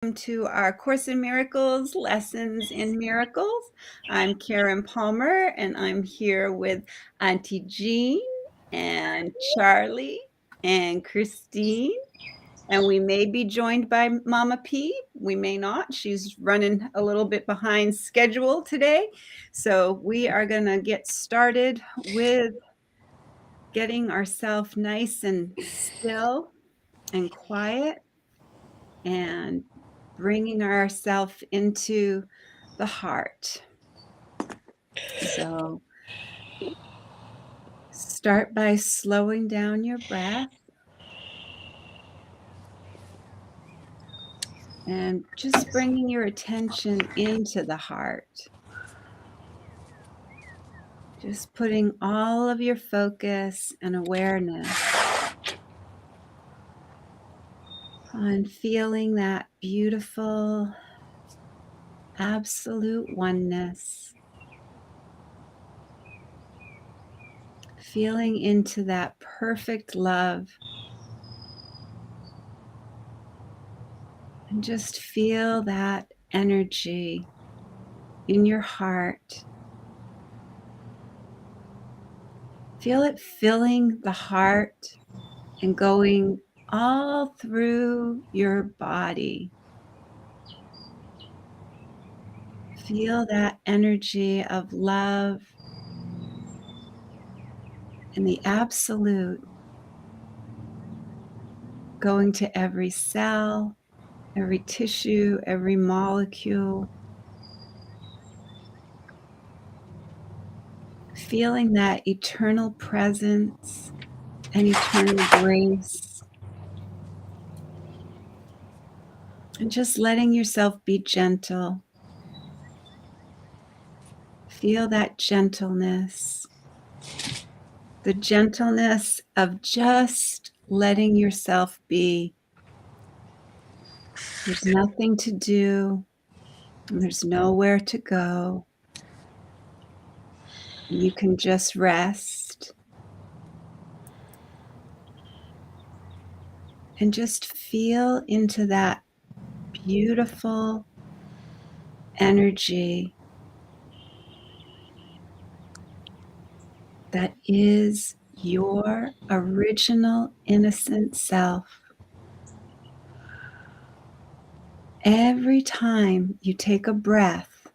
Welcome to our Course in Miracles, Lessons in Miracles. I'm Karen Palmer, and I'm here with Auntie Jean and Charlie and Christine. And we may be joined by Mama P. We may not. She's running a little bit behind schedule today. So we are going to get started with getting ourselves nice and still and quiet and bringing ourselves into the heart. So start by slowing down your breath and just bringing your attention into the heart. Just putting all of your focus and awareness on feeling that beautiful, absolute oneness. Feeling into that perfect love. And just feel that energy in your heart. Feel it filling the heart and going all through your body. Feel that energy of love and the absolute going to every cell, every tissue, every molecule. Feeling that eternal presence and eternal grace. And just letting yourself be gentle. Feel that gentleness. The gentleness of just letting yourself be. There's nothing to do. And there's nowhere to go. You can just rest. And just feel into that beautiful energy that is your original innocent self. Every time you take a breath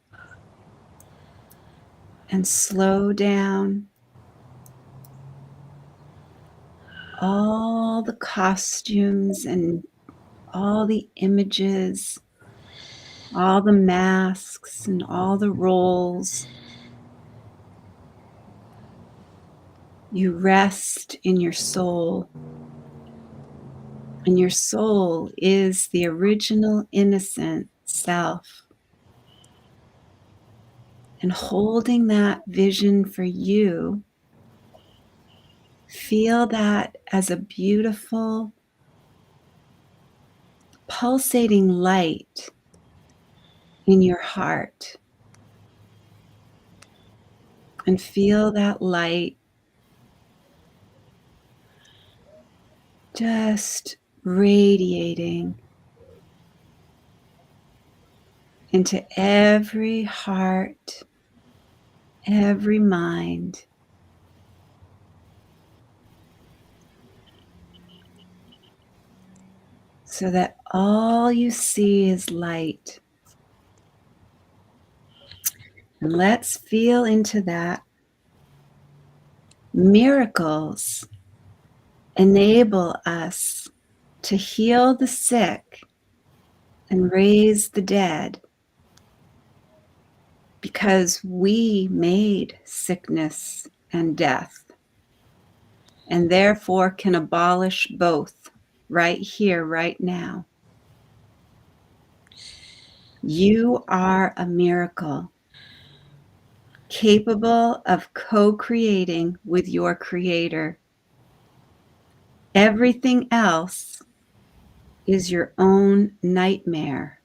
and slow down, all the costumes and all the images, all the masks and all the roles, you rest in your soul. And your soul is the original innocent self. And holding that vision for you, feel that as a beautiful, pulsating light in your heart. And feel that light just radiating into every heart, every mind. So that all you see is light. And let's feel into that. Miracles enable us to heal the sick and raise the dead because we made sickness and death and therefore can abolish both right here, right now. You are a miracle, capable of co-creating with your Creator. Everything else is your own nightmare,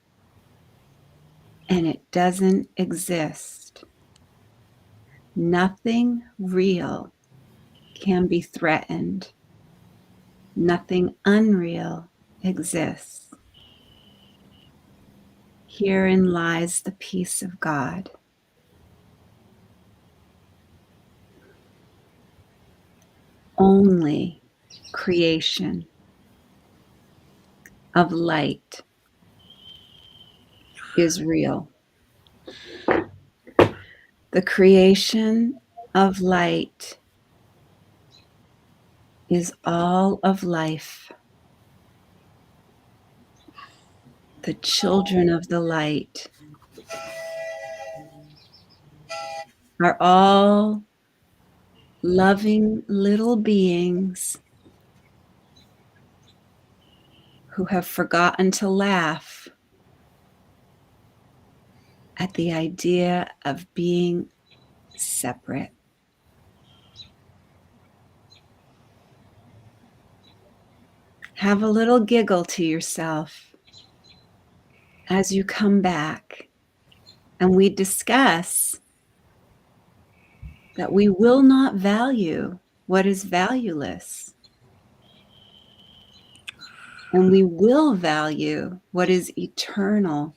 and it doesn't exist. Nothing real can be threatened. Nothing unreal exists. Herein lies the peace of God. Only creation of light is real. The creation of light is all of life. The children of the light are all loving little beings who have forgotten to laugh at the idea of being separate. Have a little giggle to yourself as you come back, and we discuss that we will not value what is valueless, and we will value what is eternal,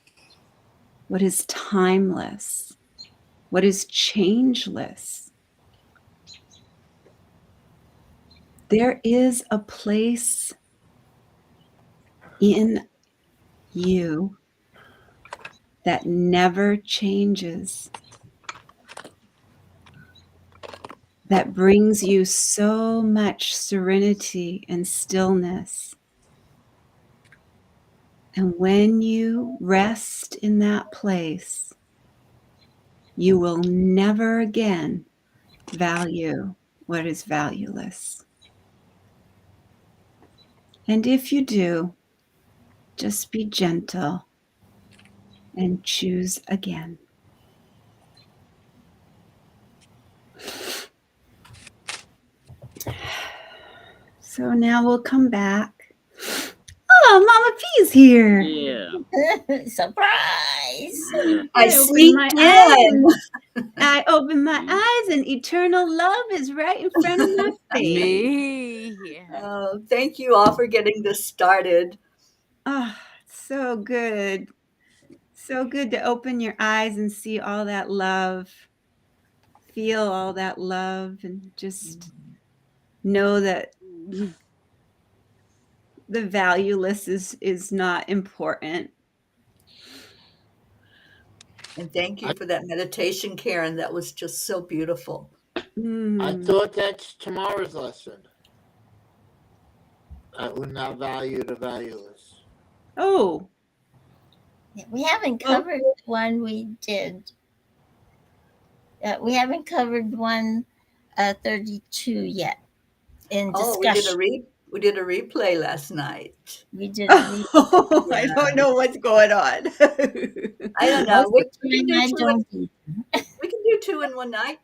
what is timeless, what is changeless. There is a place in you that never changes, that brings you so much serenity and stillness. And when you rest in that place, you will never again value what is valueless. And if you do, just be gentle and choose again. So now we'll come back. Oh, Mama P's here. Yeah. Surprise! I sneaked in. I open my eyes and eternal love is right in front of my face. Me. Yeah. Oh, thank you all for getting this started. Oh, so good. So good to open your eyes and see all that love. Feel all that love and just know that the valueless is not important. And thank you for that meditation, Karen. That was just so beautiful. I thought that's tomorrow's lesson. I would not value the valueless. Oh. We haven't covered one we did. We haven't covered 132 yet in discussion. We did a replay last night. We did. Oh, I don't know what's going on. I don't know. We can do 2 in one night.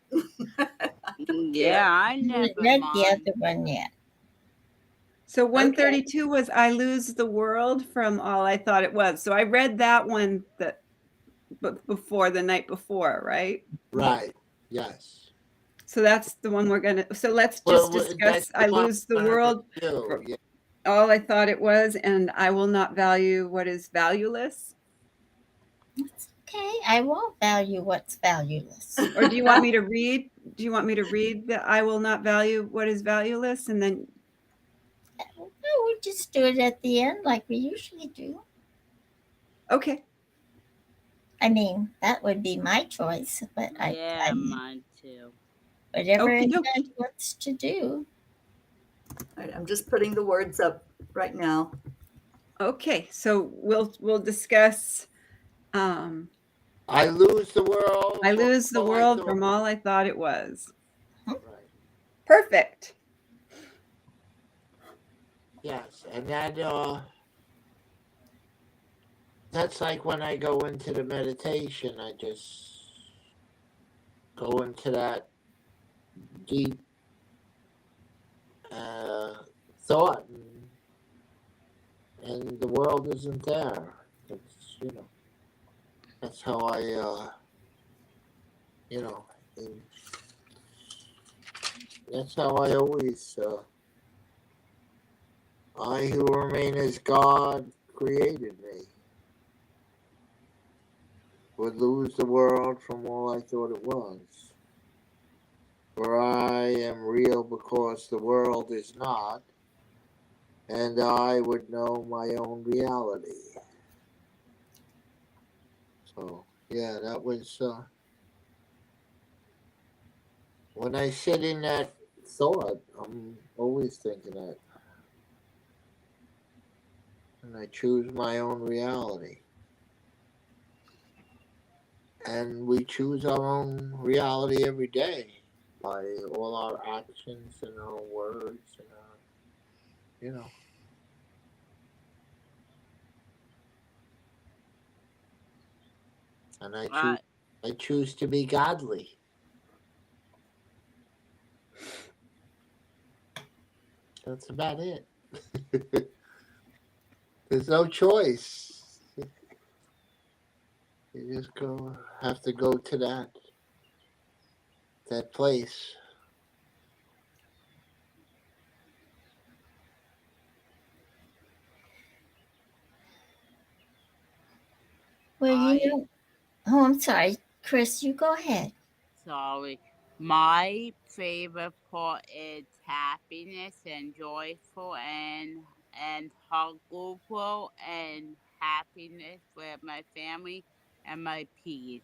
I never read mind. the other one yet. So 132 was I Lose the World from All I Thought It Was. So I read that one before the night before, right? Right. Yes. So that's the one we're gonna. So let's just discuss I Lose the World. Yeah. All I Thought It Was, and I Will Not Value What Is Valueless. It's okay. I won't value what's valueless. Or do you want me to read? Do you want me to read the I Will Not Value What Is Valueless, and then? No, we'll just do it at the end like we usually do. Okay. I mean, that would be my choice, but mine too. Whatever anybody wants to do. All right, I'm just putting the words up right now. Okay, so we'll discuss. I lose the world. I lose the world from all I thought it was. Right. Perfect. Yes, and that's like when I go into the meditation, I just go into that deep thought, and the world isn't there. It's, that's how I, that's how I always, I who remain as God created me. would lose the world from all I thought it was. For I am real because the world is not, and I would know my own reality. So, yeah, that was, when I sit in that thought, I'm always thinking that. And I choose my own reality. And we choose our own reality every day by all our actions and our words and our, you know. And I choose to be godly. That's about it. There's no choice. You just have to go to that place. Well, you know, oh, I'm sorry, Chris, you go ahead. Sorry. My favorite part is happiness and joyful and hopeful and happiness with my family and my peace.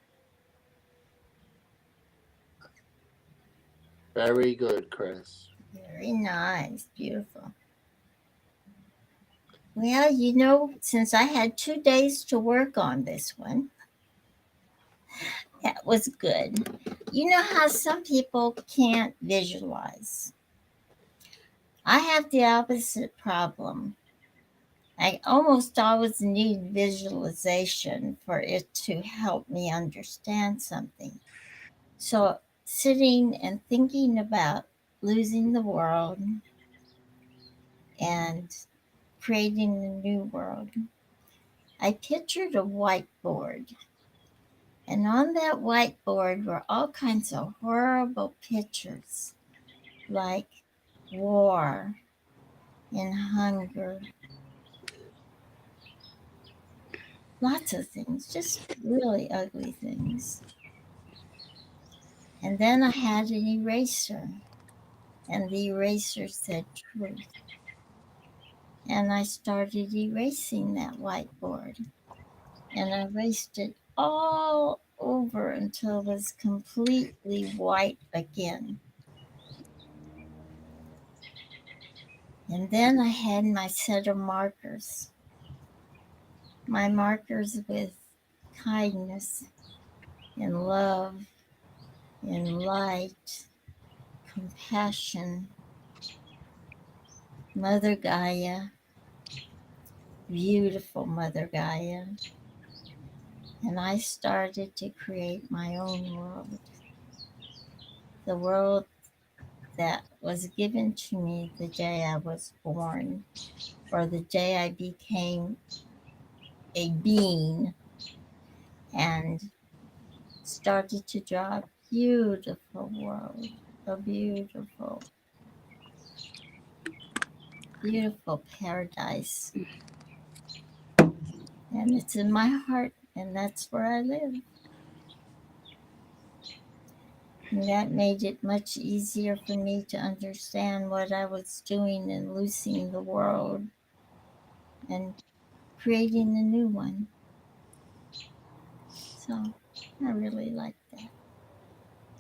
Very good, Chris. Very nice, beautiful. Well, you know, since I had 2 days to work on this one, that was good. You know how some people can't visualize? I have the opposite problem. I almost always need visualization for it to help me understand something. So, sitting and thinking about losing the world and creating a new world, I pictured a whiteboard. And on that whiteboard were all kinds of horrible pictures like war and hunger, lots of things, just really ugly things. And then I had an eraser, and the eraser said truth. And I started erasing that whiteboard, and I erased it all over until it was completely white again. And then I had my set of markers, my markers with kindness and love and light, compassion, Mother Gaia, beautiful Mother Gaia. And I started to create my own world, the world that was given to me the day I was born, or the day I became a being, and started to draw a beautiful world, a beautiful, beautiful paradise. And it's in my heart, and that's where I live. And that made it much easier for me to understand what I was doing in losing the world and creating a new one. So I really like that.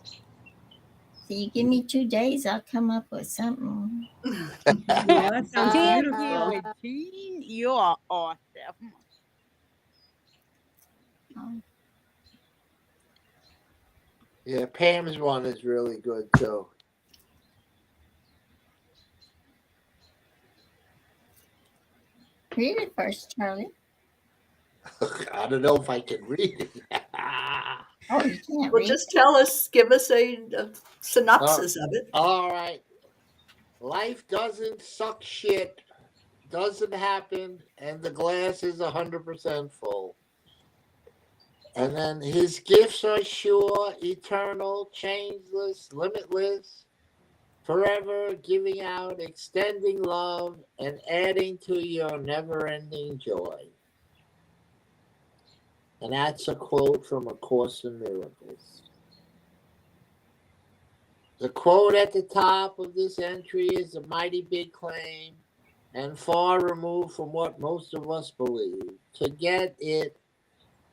So you give me 2 days, I'll come up with something. Oh, that sounds Thank beautiful. you, Jean. You are awesome. Oh, Yeah, Pam's one is really good too. read it first, Charlie. I don't know if I can read it. Oh, you can't Well, read just tell us, give us a synopsis of it. All right. Life doesn't suck shit, doesn't happen, and the glass is 100% full. And then his gifts are sure, eternal, changeless, limitless, forever giving out, extending love, and adding to your never ending joy. And that's a quote from A Course in Miracles. The quote at the top of this entry is a mighty big claim and far removed from what most of us believe. To get it,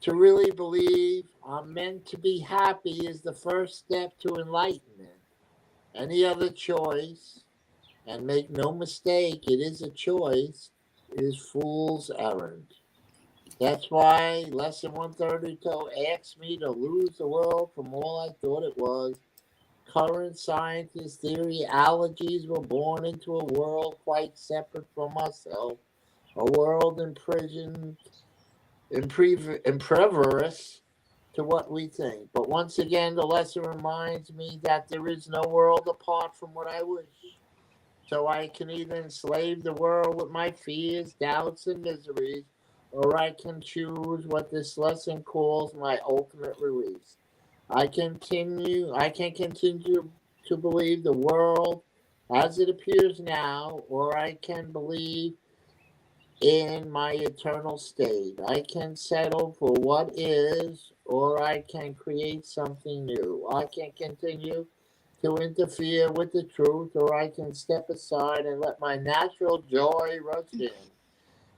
to really believe I'm meant to be happy is the first step to enlightenment. Any other choice, and make no mistake, it is a choice, is fool's errand. That's why Lesson 132 asks me to lose the world from all I thought it was. Current scientist theory, allergies were born into a world quite separate from ourselves, a world imprisoned, impervious to what we think. But once again, the lesson reminds me that there is no world apart from what I wish. So I can either enslave the world with my fears, doubts, and miseries, or I can choose what this lesson calls my ultimate release. I can continue to believe the world as it appears now, or I can believe in my eternal state. I can settle for what is, or I can create something new. I can continue to interfere with the truth, or I can step aside and let my natural joy rush in.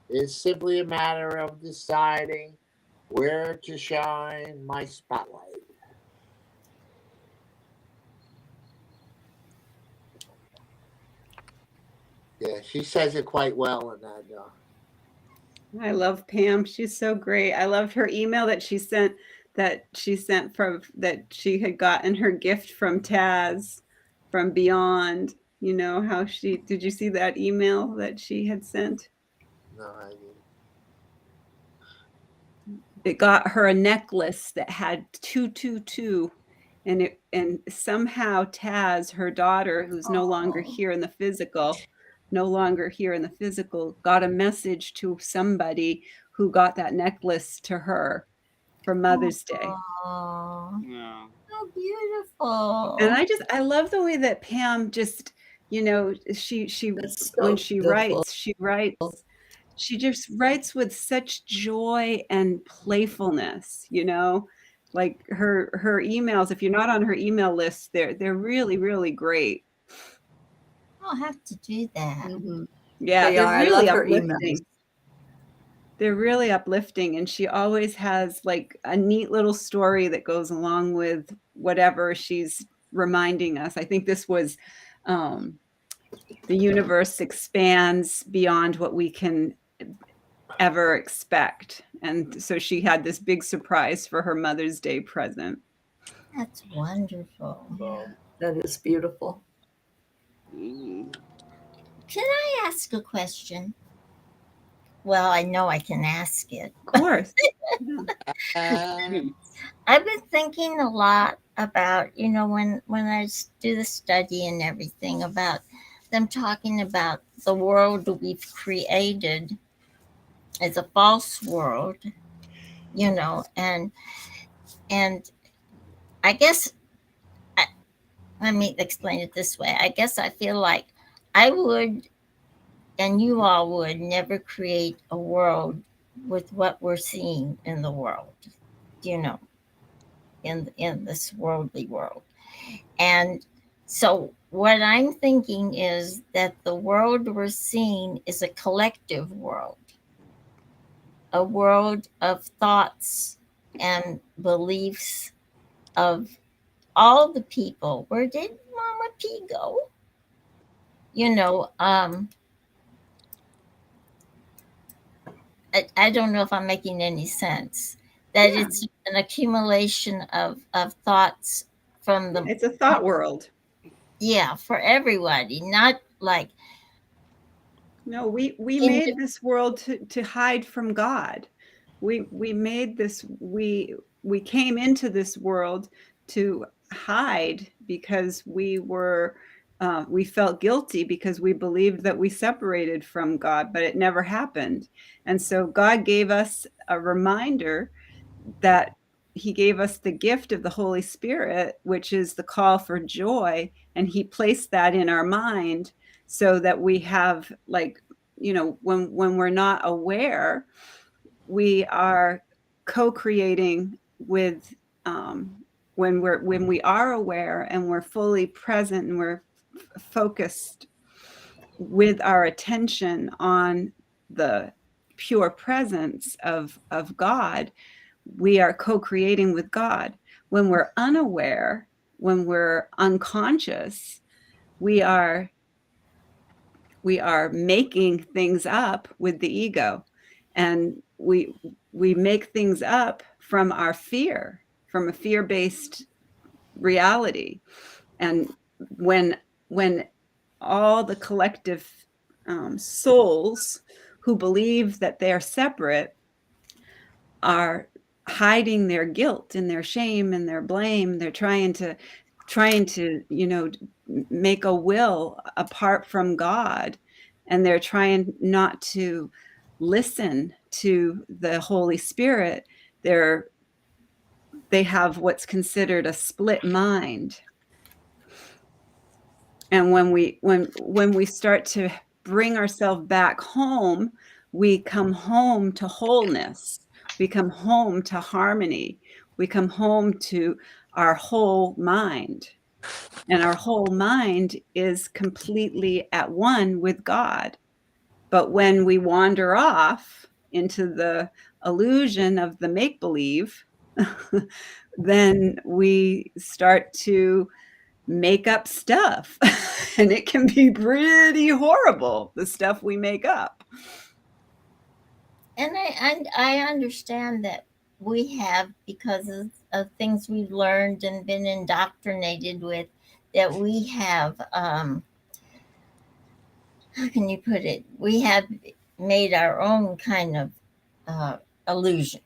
It's simply a matter of deciding where to shine my spotlight. Yeah, she says it quite well in that. I love Pam. She's so great. I loved her email that she sent from that she had gotten her gift from Taz from Beyond. You know how did you see that email that she had sent? No, I didn't. It got her a necklace that had 222, and somehow Taz, her daughter, who's no longer here in the physical, got a message to somebody who got that necklace to her for Mother's Day. Oh, Yeah. so beautiful. And I love the way that Pam just, she That's when so she beautiful. she just writes with such joy and playfulness, like her emails. If you're not on her email list, they're really, really great. I'll have to do that. Mm-hmm. Yeah, They they're are. I really love her uplifting. emails. They're really uplifting, and she always has like a neat little story that goes along with whatever she's reminding us. I think this was the universe expands beyond what we can ever expect. And so she had this big surprise for her Mother's Day present. That's wonderful. Yeah, that is beautiful. Mm. Can I ask a question? Well, I know I can ask it. Of course. I've been thinking a lot about, when I do the study and everything, about them talking about the world we've created as a false world, and I guess let me explain it this way. I guess I feel like I would, and you all would, never create a world with what we're seeing in the world, in this worldly world. And so what I'm thinking is that the world we're seeing is a collective world, a world of thoughts and beliefs of all the people. Where did Mama P go? I don't know if I'm making any sense. That Yeah. it's an accumulation of thoughts from the It's a thought world. yeah, for everybody, not like No, we made this world to hide from God. We made this we came into this world to hide because we felt guilty because we believed that we separated from God, but it never happened. And so God gave us a reminder that he gave us the gift of the Holy Spirit, which is the call for joy, and he placed that in our mind so that we have, like, when we're not aware, we are co-creating with when we are aware and we're fully present and we're focused with our attention on the pure presence of God, we are co-creating with God. When we're unaware, when we're unconscious, we are making things up with the ego, and we make things up from our fear, from a fear-based reality. And when all the collective souls who believe that they are separate are hiding their guilt and their shame and their blame, they're trying to make a will apart from God, and they're trying not to listen to the Holy Spirit. They have what's considered a split mind. And when we start to bring ourselves back home, we come home to wholeness. We come home to harmony. We come home to our whole mind. And our whole mind is completely at one with God. But when we wander off into the illusion of the make-believe, then we start to make up stuff. And it can be pretty horrible, the stuff we make up. And I understand that we have, because of things we've learned and been indoctrinated with, that we have, how can you put it? We have made our own kind of illusion.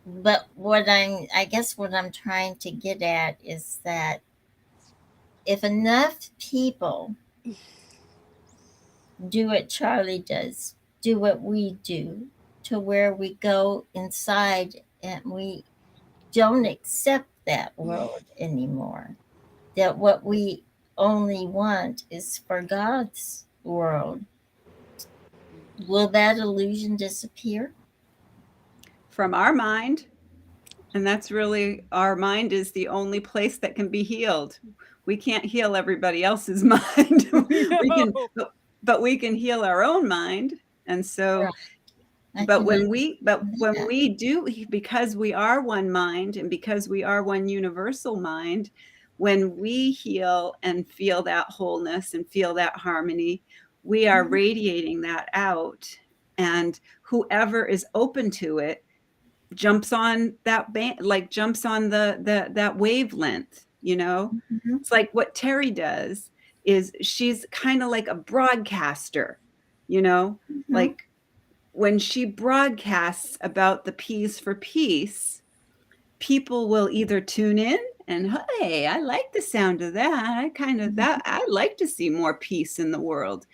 But I guess what I'm trying to get at is that if enough people do what Charlie does, do what we do, to where we go inside and we don't accept that world anymore, that what we only want is for God's world, will that illusion disappear? From our mind. And that's really, our mind is the only place that can be healed. We can't heal everybody else's mind. But we can heal our own mind. And so, right. but when we do, because we are one mind and because we are one universal mind, when we heal and feel that wholeness and feel that harmony, we are radiating that out. And whoever is open to it jumps on that jumps on that wavelength, It's like what Teri does is she's kind of like a broadcaster, like when she broadcasts about the P's for peace, people will either tune in and, hey, I like the sound of that. I like to see more peace in the world.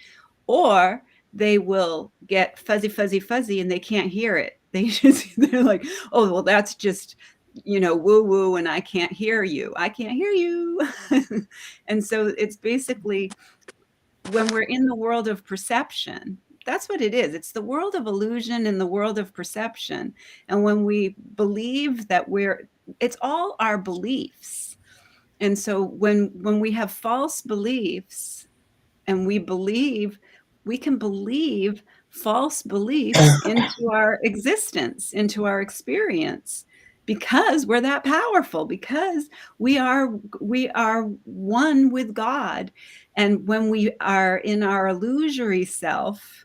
Or they will get fuzzy, and they can't hear it. They're like, oh, well, that's just, woo woo, and I can't hear you. And so it's basically, when we're in the world of perception, that's what it is. It's the world of illusion and the world of perception. And when we believe that it's all our beliefs. And so when we have false beliefs and we can believe false beliefs into our existence, into our experience, because we're that powerful, because we are one with God. And when we are in our illusory self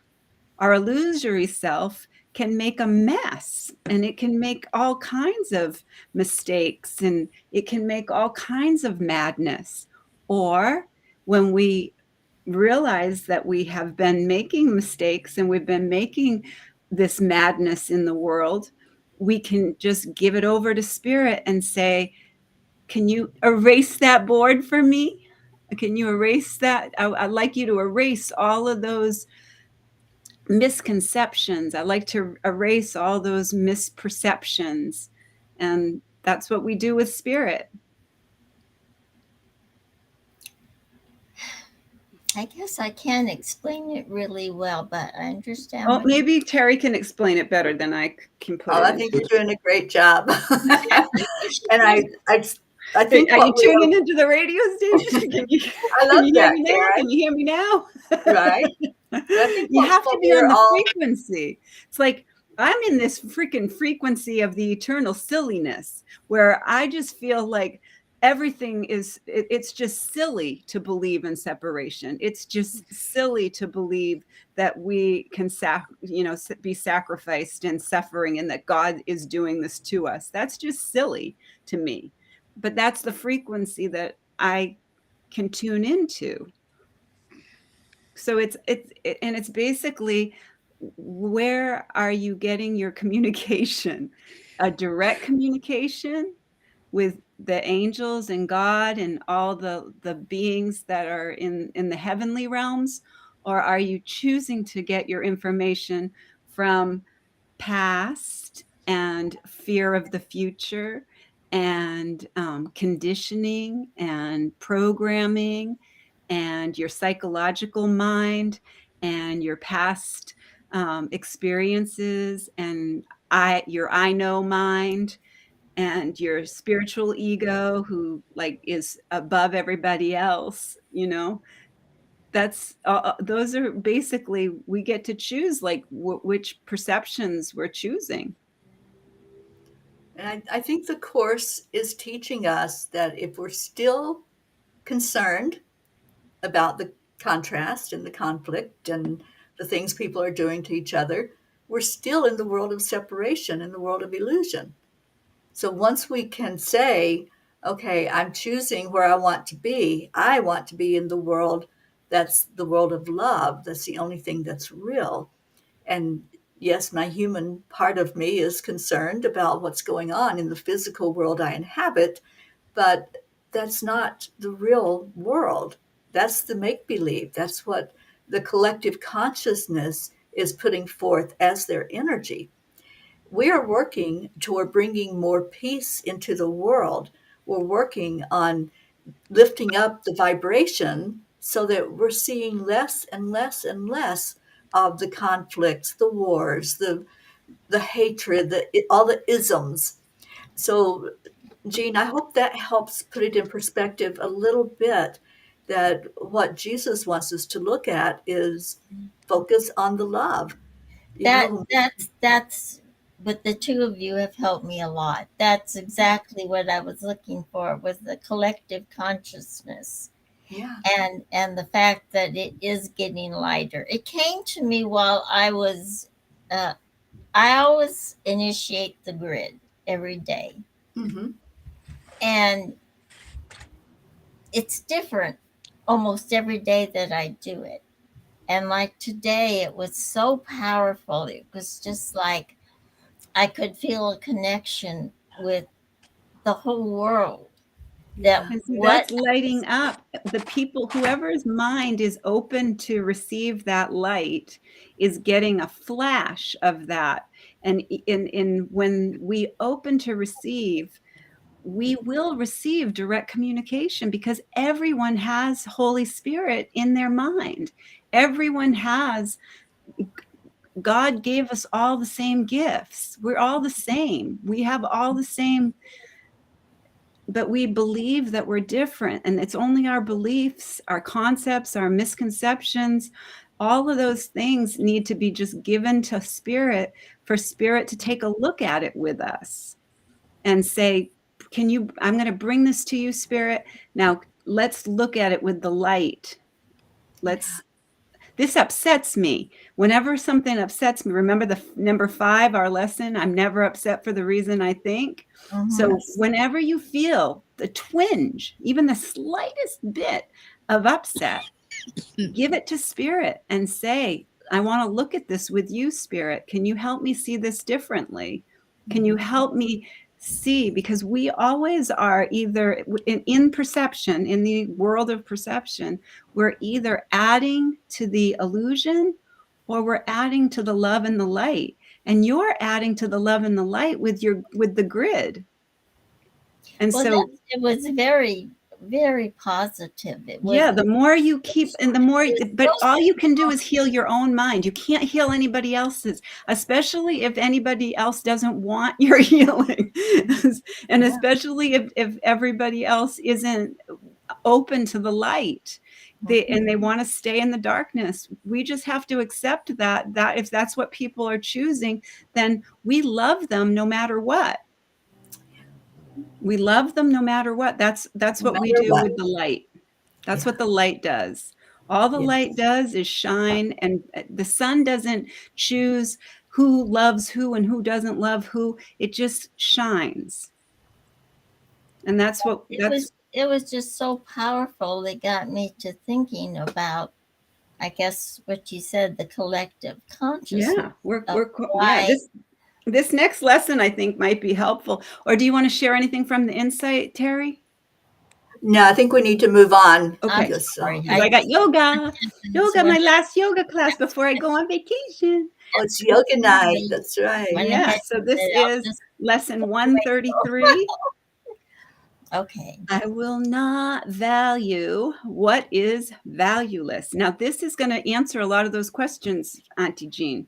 can make a mess, and it can make all kinds of mistakes, and it can make all kinds of madness. Or when we realize that we have been making mistakes and we've been making this madness in the world, we can just give it over to Spirit and say, can you erase that board for me? Can you erase that? I'd like you to erase all of those misconceptions. I'd like to erase all those misperceptions. And that's what we do with Spirit. I guess I can't explain it really well, but I understand. Oh, maybe Teri can explain it better than I can put it I in. think you're doing a great job. And I think Are you what we are, tuning into the radio station? I Can love you hear that, me now? Karen. Can you hear me now? Right? But I think You have to what be we're on the all, frequency. It's like I'm in this freaking frequency of the eternal silliness where I just feel like everything is it's just silly to believe in separation. It's just silly to believe that we can be sacrificed in suffering and that God is doing this to us. That's just silly to me. But that's the frequency that I can tune into. So it's basically, where are you getting your communication? A direct communication with the angels and God and all the beings that are in the heavenly realms, or are you choosing to get your information from past and fear of the future and conditioning and programming and your psychological mind and your past experiences and your I know mind and your spiritual ego who like is above everybody else, that's those are basically, we get to choose like which perceptions we're choosing. and I think the Course is teaching us that if we're still concerned about the contrast and the conflict and the things people are doing to each other, we're still in the world of separation, in the world of illusion. So once we can say, okay, I'm choosing where I want to be, I want to be in the world that's the world of love, that's the only thing that's real. And yes, my human part of me is concerned about what's going on in the physical world I inhabit, but that's not the real world. That's the make believe. That's what the collective consciousness is putting forth as their energy. We are working toward bringing more peace into the world. We're working on lifting up the vibration so that we're seeing less and less and less of the conflicts, the wars, the hatred, all the isms. So, Jean, I hope that helps put it in perspective a little bit, that what Jesus wants us to look at is focus on the love. You That know, that's but the two of you have helped me a lot. That's exactly what I was looking for, was the collective consciousness yeah. and the fact that it is getting lighter. It came to me while uh, I always initiate the grid every day, Hmm. and it's different almost every day that I do it. And like today, it was so powerful. It was just like I could feel a connection with the whole world. That Yeah. And so what that's lighting up the people, whoever's mind is open to receive that light is getting a flash of that. And in when we open to receive, we will receive direct communication because everyone has Holy Spirit in their mind. Everyone has, God gave us all the same gifts. We're all the same. We have all the same, but we believe that we're different. And it's only our beliefs, our concepts, our misconceptions, all of those things need to be just given to Spirit for Spirit to take a look at it with us and say, I'm going to bring this to you, Spirit. Now let's look at it with the light. This upsets me. Whenever something upsets me, remember the number 5, our lesson, I'm never upset for the reason I think. mhm. So Yes. whenever you feel the twinge, even the slightest bit of upset, give it to Spirit and say, I want to look at this with you, Spirit. Can you help me see this differently? Can you help me see? Because we always are either in perception, in the world of perception, we're either adding to the illusion or we're adding to the love and the light. And you're adding to the love and the light with the grid. And Well, so it was very very positive. It was, Yeah, the more you keep, and the more, but so all you can do is heal your own mind. You can't heal anybody else's, especially if anybody else doesn't want your healing. And especially if everybody else isn't open to the light. And they want to stay in the darkness. We just have to accept that if that's what people are choosing, then we love them no matter what. We love them no matter what. That's No what we matter do what. with the light. That's Yeah. what the light does. All the Yes. light does is shine, and the sun doesn't choose who loves who and who doesn't love who. It just shines. And that's what it was just so powerful. It got me to thinking about, I guess, what you said, the collective consciousness. yeah, Why this next lesson I think might be helpful. Or do you want to share anything from the insight, Teri? No, I think we need to move on. Okay. I'm Because, sorry. Because I got yoga, when- my last yoga class before I go on vacation. it's yoga night. That's right. When Yeah, ahead so this and I'll is just- lesson 133. Okay. I will not value what is valueless. Now, this is going to answer a lot of those questions, Auntie Jean.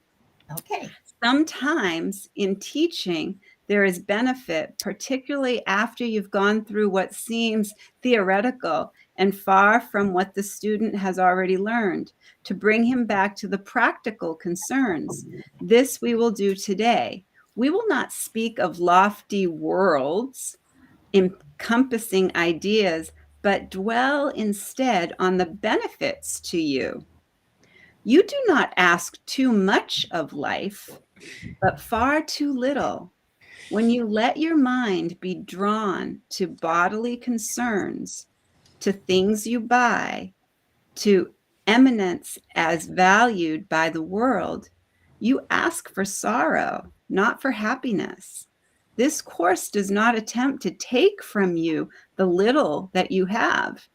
Okay. Sometimes in teaching, there is benefit, particularly after you've gone through what seems theoretical and far from what the student has already learned, to bring him back to the practical concerns. This we will do today. We will not speak of lofty worlds encompassing ideas, but dwell instead on the benefits to you. You do not ask too much of life, but far too little. When you let your mind be drawn to bodily concerns, to things you buy, to eminence as valued by the world, you ask for sorrow, not for happiness. This course does not attempt to take from you the little that you have.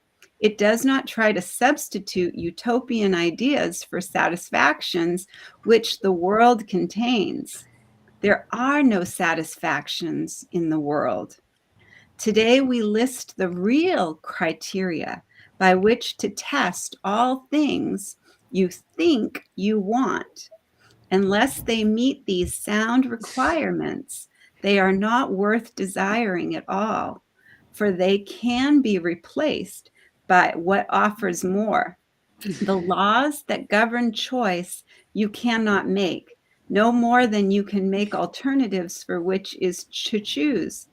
It does not try to substitute utopian ideas for satisfactions which the world contains. There are no satisfactions in the world. Today, we list the real criteria by which to test all things you think you want. Unless they meet these sound requirements, they are not worth desiring at all, for they can be replaced by what offers more. The laws that govern choice you cannot make, no more than you can make alternatives for which is to choose.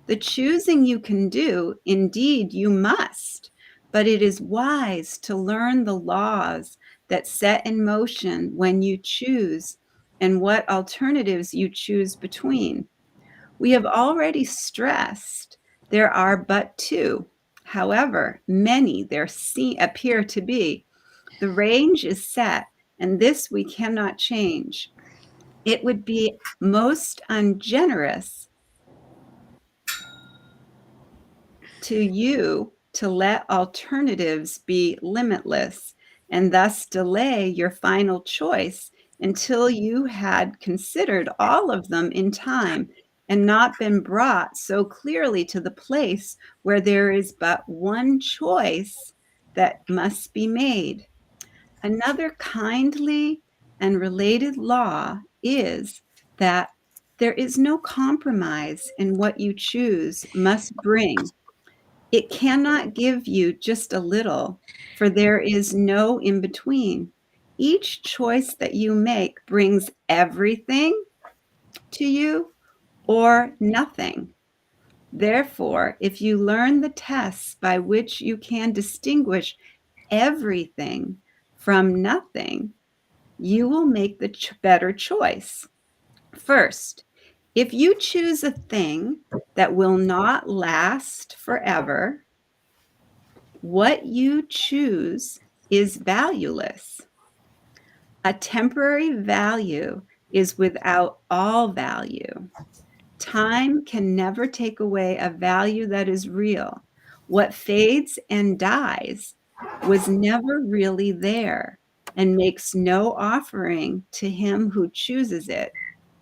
The choosing you can do, indeed you must, but it is wise to learn the laws that set in motion when you choose and what alternatives you choose between. We have already stressed there are but two. However, many there appear to be. The range is set, and this we cannot change. It would be most ungenerous to you to let alternatives be limitless and thus delay your final choice until you had considered all of them in time and not been brought so clearly to the place where there is but one choice that must be made. Another kindly and related law is that there is no compromise in what you choose must bring. It cannot give you just a little, for there is no in between. Each choice that you make brings everything to you or nothing. Therefore, if you learn the tests by which you can distinguish everything from nothing, you will make the better choice. First, if you choose a thing that will not last forever, what you choose is valueless. A temporary value is without all value. Time can never take away a value that is real. What fades and dies was never really there and makes no offering to him who chooses it.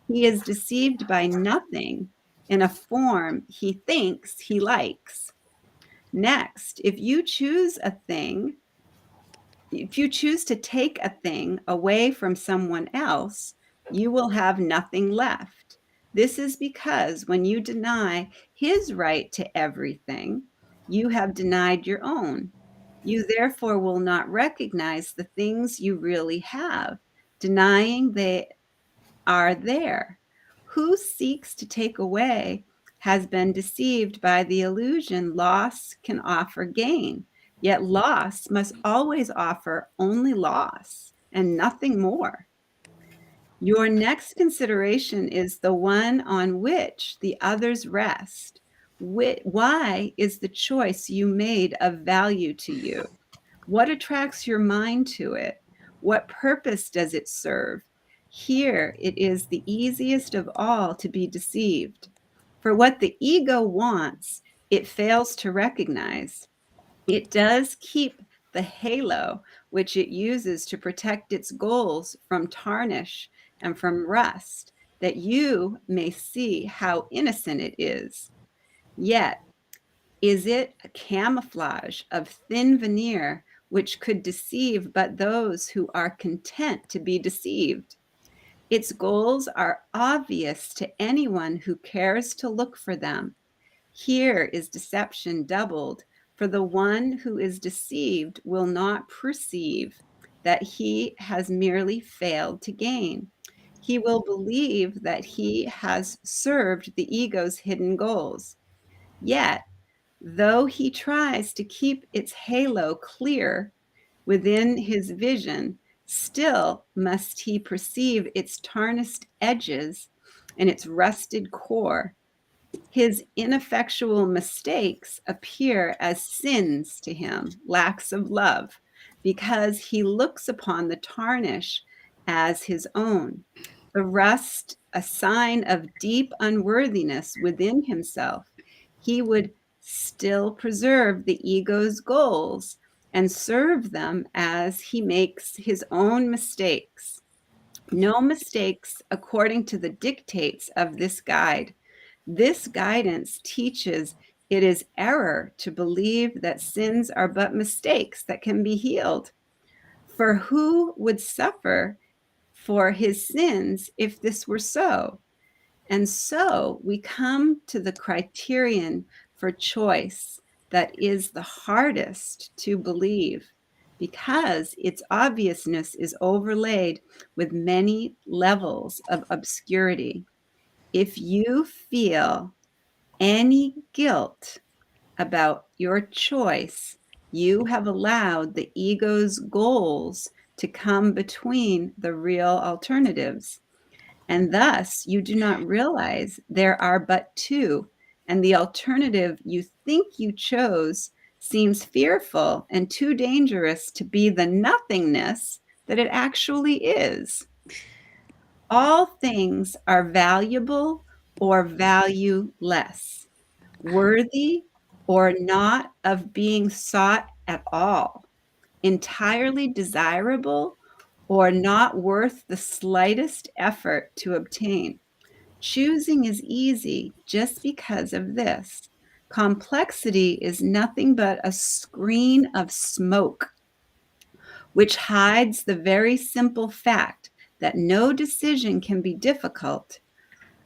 He is deceived by nothing in a form he thinks he likes. Next, if you choose to take a thing away from someone else, you will have nothing left. This is because when you deny his right to everything, you have denied your own. You therefore will not recognize the things you really have, denying they are there. Who seeks to take away has been deceived by the illusion loss can offer gain. Yet loss must always offer only loss and nothing more. Your next consideration is the one on which the others rest. Why is the choice you made of value to you? What attracts your mind to it? What purpose does it serve? Here it is the easiest of all to be deceived. For what the ego wants, it fails to recognize. It does keep the halo which it uses to protect its goals from tarnish and from rust, that you may see how innocent it is. Yet, is it a camouflage of thin veneer which could deceive but those who are content to be deceived? Its goals are obvious to anyone who cares to look for them. Here is deception doubled, for the one who is deceived will not perceive that he has merely failed to gain. He will believe that he has served the ego's hidden goals. Yet, though he tries to keep its halo clear within his vision, still must he perceive its tarnished edges and its rusted core. His ineffectual mistakes appear as sins to him, lacks of love, because he looks upon the tarnish as his own, the rust a sign of deep unworthiness within himself. He would still preserve the ego's goals and serve them as he makes his own mistakes. No mistakes according to the dictates of this guide. This guidance teaches it is error to believe that sins are but mistakes that can be healed. For who would suffer for his sins if this were so? And so we come to the criterion for choice that is the hardest to believe because its obviousness is overlaid with many levels of obscurity. If you feel any guilt about your choice, you have allowed the ego's goals to come between the real alternatives. And thus, you do not realize there are but two, and the alternative you think you chose seems fearful and too dangerous to be the nothingness that it actually is. All things are valuable or valueless, worthy or not of being sought at all, entirely desirable or not worth the slightest effort to obtain. Choosing is easy just because of this. Complexity is nothing but a screen of smoke, which hides the very simple fact that no decision can be difficult.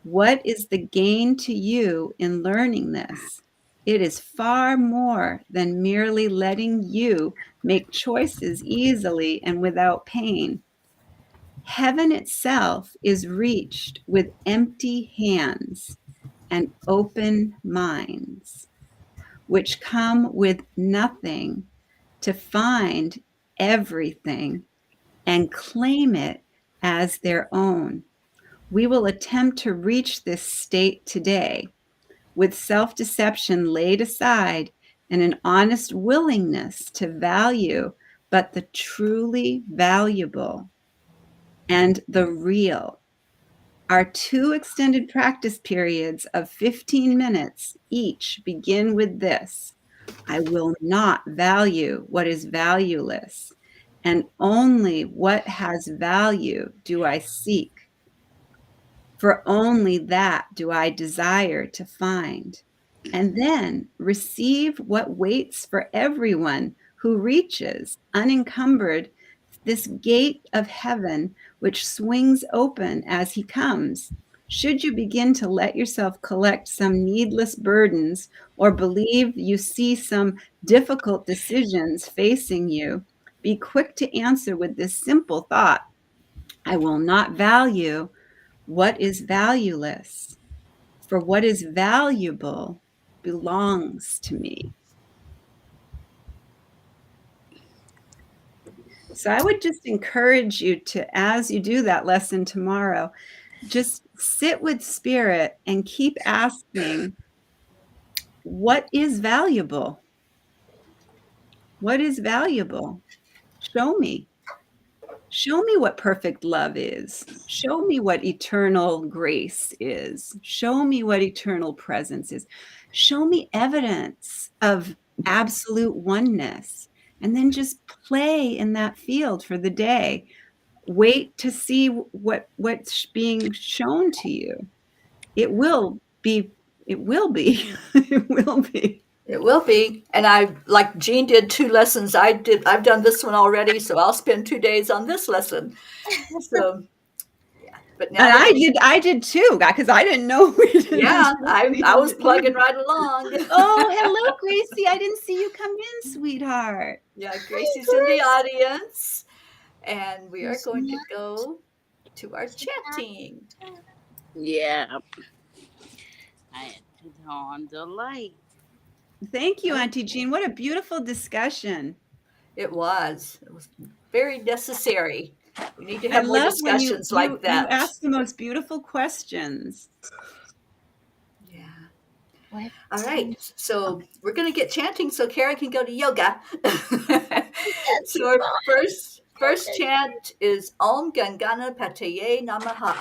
What is the gain to you in learning this? It is far more than merely letting you make choices easily and without pain. Heaven itself is reached with empty hands and open minds, which come with nothing to find everything and claim it as their own. We will attempt to reach this state today with self-deception laid aside and an honest willingness to value but the truly valuable and the real. Our 2 extended practice periods of 15 minutes each begin with this: I will not value what is valueless, and only what has value do I seek. For only that do I desire to find. and then receive what waits for everyone who reaches, unencumbered, this gate of heaven which swings open as he comes. Should you begin to let yourself collect some needless burdens or believe you see some difficult decisions facing you, be quick to answer with this simple thought: I will not value what is valueless, for what is valuable belongs to me. So I would just encourage you to, as you do that lesson tomorrow, just sit with spirit and keep asking, what is valuable? What is valuable? Show me. Show me what perfect love is. Show me what eternal grace is. Show me what eternal presence is. Show me evidence of absolute oneness. And then just play in that field for the day. Wait to see what's being shown to you. It will be. It will be. It will be. It will be. And like Jean did 2 lessons. I've done this one already, so I'll spend 2 days on this lesson. So, yeah. But now And I did too, because I didn't know we didn't. Yeah, I was plugging right along. Oh, hello, Gracie. I didn't see you come in, sweetheart. Yeah, Gracie's in the audience. And we are going to go to our chanting. Yeah. I had to turn on the light. Thank you, Auntie Jean. What a beautiful discussion. It was very necessary. We need to have more discussions like that. You ask the most beautiful questions. Yeah. All right. So we're going to get chanting so Karen can go to yoga. So our first chant is Om Gam Ganapataye Namaha.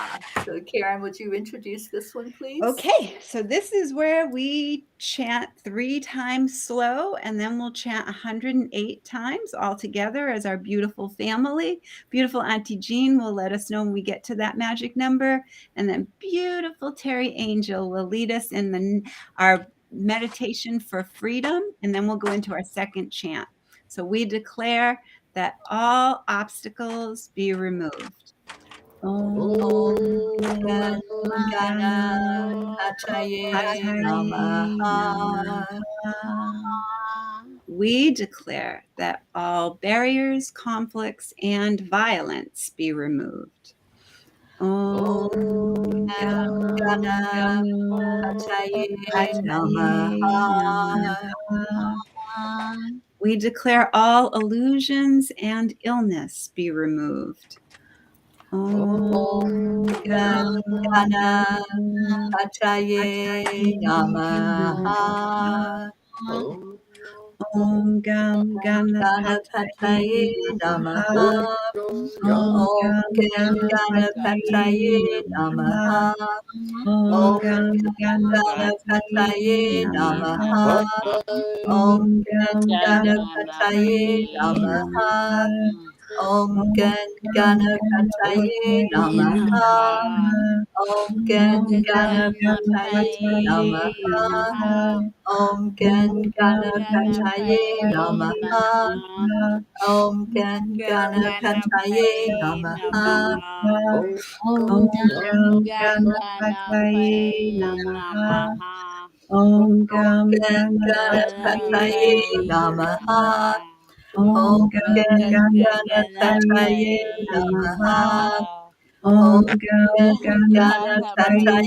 So Karen, would you introduce this one, please? Okay, so this is where we chant 3 times slow, and then we'll chant 108 times all together as our beautiful family. Beautiful Auntie Jean will let us know when we get to that magic number, and then beautiful Teri Angel will lead us in our meditation for freedom, and then we'll go into our second chant. So we declare that all obstacles be removed. Om Gam Ganapataye Namaha. We declare that all barriers, conflicts, and violence be removed. Om Gam Ganapataye Namaha. We declare all illusions and illness be removed. Om Gam Ganapataye Namaha. Om Gam Ganapataye Namaha. Om Gam Ganapataye Namaha. Om Gam Ganapataye Namaha. Om Ganapataye Namaha. Om Ganapataye Namaha. Om Ganapataye Namaha. Om Ganapataye Namaha. Om Ganapataye Namaha. Om Gam Ganapataye Namaha. Om Gam Ganapataye Namaha. Om Gam Ganapataye Namaha. Om Gam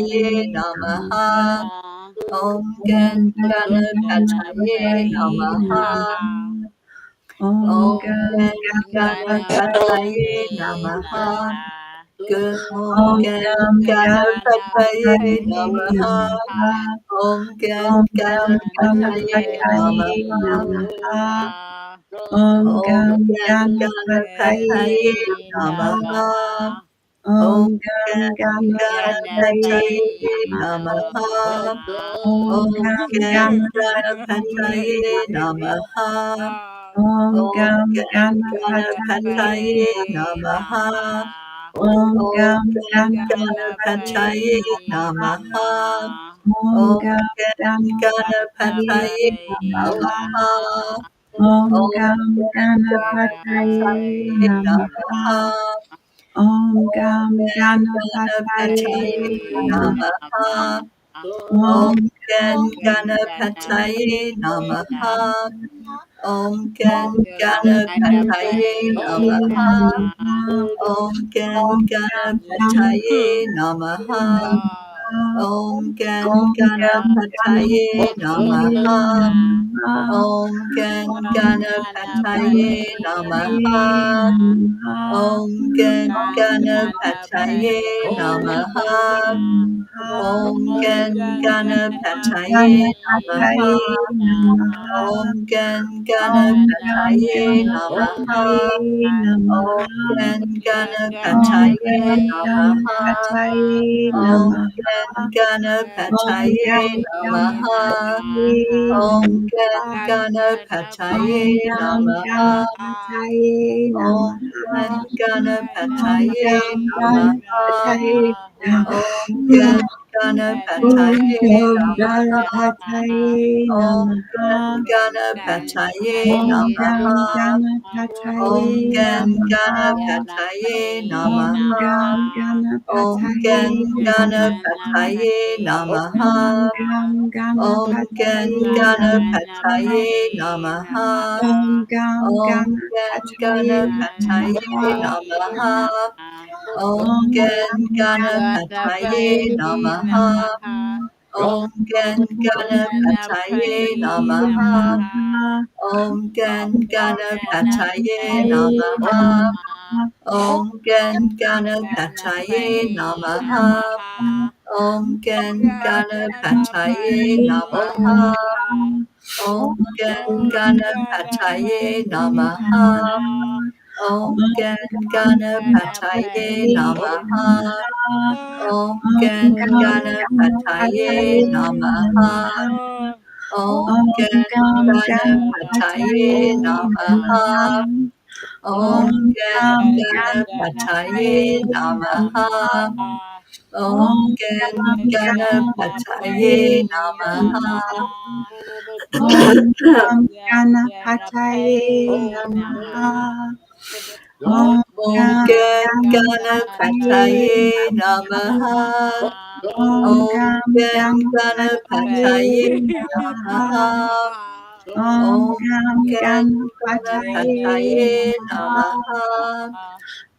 Ganapataye Namaha. Om Ganapataye Namaha. Om Ganapataye Namaha. Om Ganapataye Namaha. Om Ganapataye Namaha. Om Gam Ganapataye Namaha. Om Ganapataye Namaha. Om Ganapataye Namaha. Om Gam Ganapataye Namaha. Om Gam Ganapataye Namaha. Om Om Gam Ganapataye Ganapataye Namaha. Namaha. Om Om Om Gam Ganapataye Ganapataye Namaha. Namaha. Om Om Gam Ganapataye Ganapataye Namaha. Namaha. Om Om Ganapataye Namaha. Om Ganapataye Ganapataye Namaha. Namaha. Om Om Ganapataye Namaha. Om Ganapataye Namaha. Om Ganapataye Namaha. Om Ganapataye Namaha. Om Ganapataye Namaha. Om Ganapataye Namaha. Om Ganapataye Namaha. Om Ganapataye Namaha. Om Ganapataye Namaha. Om Ganapataye Namaha. Om Ganapataye Namaha. Om Ganapataye Namaha. Om Ganapataye Namaha. Om Ganapataye Namaha. Om Ganapataye Namaha. Om Gam Om Ganapataye Ganapataye Namaha. Namaha. Om Om Ganapataye Namaha. Om Ganapataye Namaha. Om Ganapataye Namaha. Om Ganapataye Namaha. Om Ganapataye Namaha. Om Ganapataye Namaha. Om Ganapataye Namaha. Om Ganapataye Namaha. Om Ganapataye Namaha. Om Ganapataye Namaha. Om Ganapataye Namaha. Om Ganapataye Namaha. Om Om Ganapataye Ganapataye Namaha. Namaha. Om Om Ganapataye Ganapataye Namaha. Namaha. Om Om Ganapataye Ganapataye Namaha. Namaha. Om Om Ganapataye Ganapataye Namaha. Namaha. Om Om Ganapataye Ganapataye Namaha. Namaha.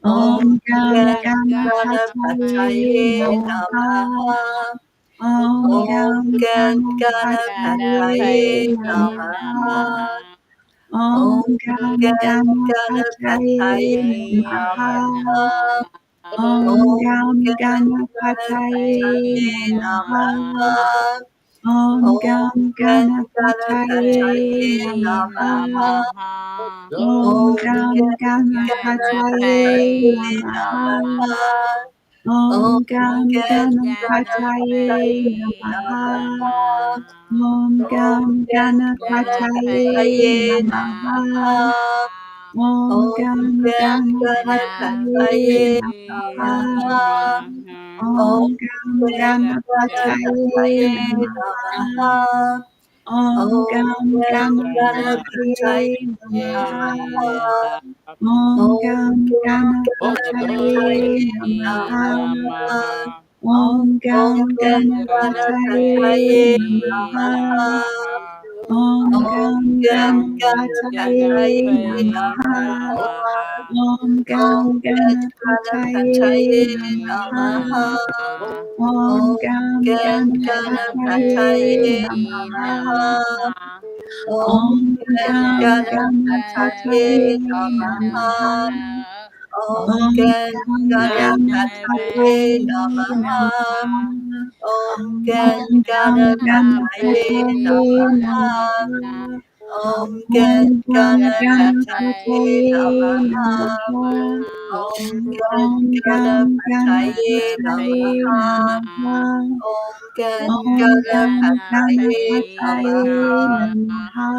Om Om Ganapataye Ganapataye Namaha. Namaha. Om Om Ganapataye Namaha. Namaha. Om Om Ganapataye Namaha. Namaha. Om Om Ganapataye Namaha. Namaha. Om Om Ganapataye Namaha. Namaha. Om Om Ganapataye Namaha. Om Om Ganapataye Namaha. Om Om Ganapataye Namaha. Namaha. Om Om Ganapataye Namaha. Om Om Ganapataye Namaha. Om Ganapataye Namaha. Om Ganapataye Namaha. Om Ganapataye Namaha. Om Ganapataye Namaha. Om Ganapataye Namaha. Om Om Ganapataye Ganapataye Namaha. Namaha. Om Om Ganapataye Ganapataye Namaha. Namaha. Om Om Ganapataye Ganapataye Namaha. Namaha. Om Om Ganapataye Ganapataye Namaha. Namaha. Om Om Ganapataye Ganapataye Namaha. Namaha. Om Om Ganapataye Namaha.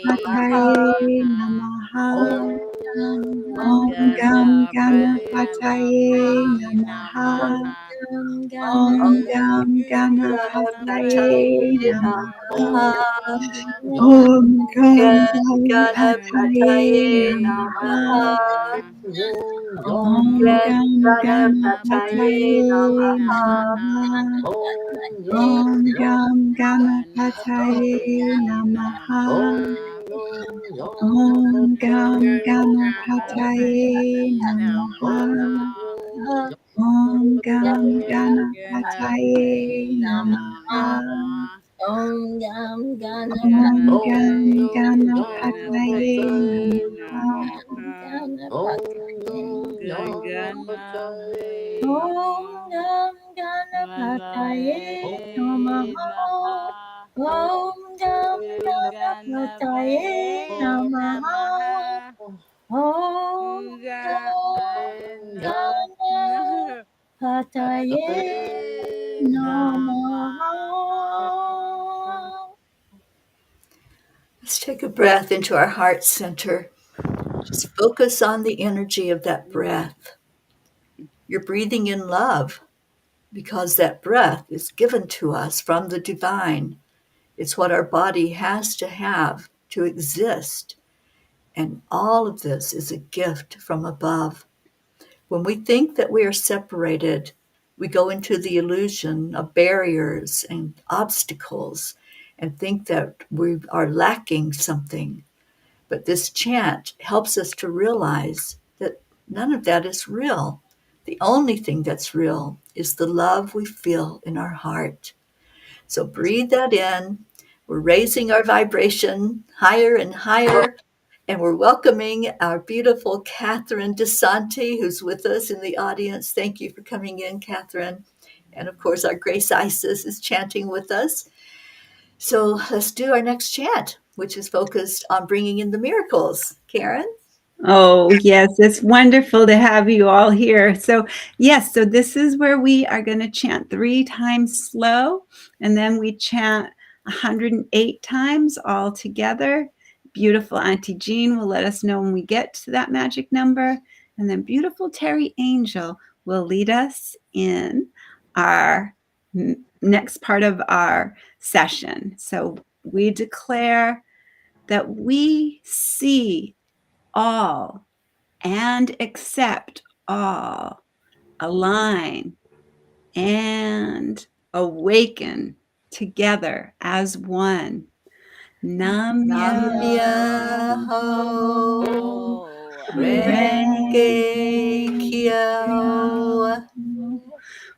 Ganapataye Namaha. Om Om Ganapataye Ganapataye Namaha. Namaha. Om Gam Ganapataye Namaha. Om Gam Ganapataye Namaha. Om Gam Ganapataye Namaha. Om Gam Ganapataye Namaha. Om Gam Ganapataye Namaha. Om Gam Ganapataye Namaha. Om Gam Om Gam Ganapataye Ganapataye Namaha. Om Gam Ganapataye Namaha. Om Gam Ganapataye Namaha. Om Gam Ganapataye Namaha. Let's take a breath into our heart center. Just focus on the energy of that breath. You're breathing in love because that breath is given to us from the divine. It's what our body has to have to exist. And all of this is a gift from above. When we think that we are separated, we go into the illusion of barriers and obstacles and think that we are lacking something. But this chant helps us to realize that none of that is real. The only thing that's real is the love we feel in our heart. So breathe that in. We're raising our vibration higher and higher. And we're welcoming our beautiful Catherine DeSanti, who's with us in the audience. Thank you for coming in, Catherine. And of course, our Grace Isis is chanting with us. So let's do our next chant, which is focused on bringing in the miracles. Karen? Oh, yes, it's wonderful to have you all here. So, yes, so this is where we are going to chant 3 times slow, and then we chant 108 times all together. Beautiful Auntie Jean will let us know when we get to that magic number, and then beautiful Teri Angel will lead us in our next part of our session. So, we declare that we see all and accept all, align and awaken together as one. Nam Nam Myoho Renge Kyo.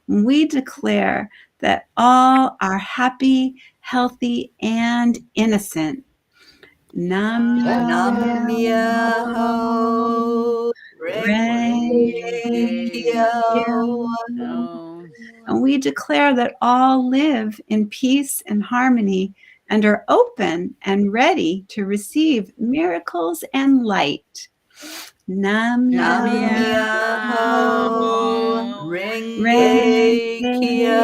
We declare that all are happy, healthy, and innocent. Nam Myoho Renge Kyo. And we declare that all live in peace and harmony and are open and ready to receive miracles and light. Nam Myoho Renge Renge Kyo.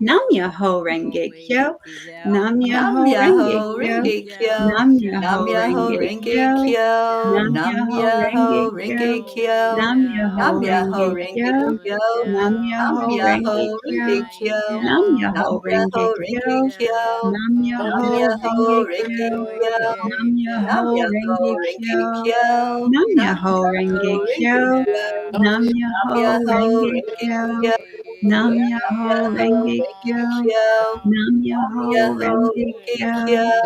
Nam Myoho Renge Kyo. Nam Nam Myoho Renge Myoho Kyo. Renge Kyo. Nam Nam Myoho Myoho Renge Renge Kyo. Kyo. Nam Nam Myoho Renge Myoho Kyo. Renge Kyo. Nam Myoho Nam Myoho Renge Renge Kyo. Kyo. Nam Nam Myoho Renge Myoho Kyo. Renge Kyo. Nam Nam Myoho Renge Myoho Renge Kyo. Kyo. Nam Nam Myoho Myoho Renge Renge Kyo. Kyo. Nam Nam Myoho Myoho Renge Renge Kyo. Kyo. Nam Nam Myoho Renge Myoho Renge Kyo. Kyo. Nam Nam Myoho Myoho Renge Renge Kyo. Kyo. Nam Nam Myoho Myoho Renge Renge Kyo. Kyo. Nam Nam Myoho Myoho Renge Renge Kyo. Kyo. Nam Nam Myoho Myoho Renge Renge Kyo. Kyo.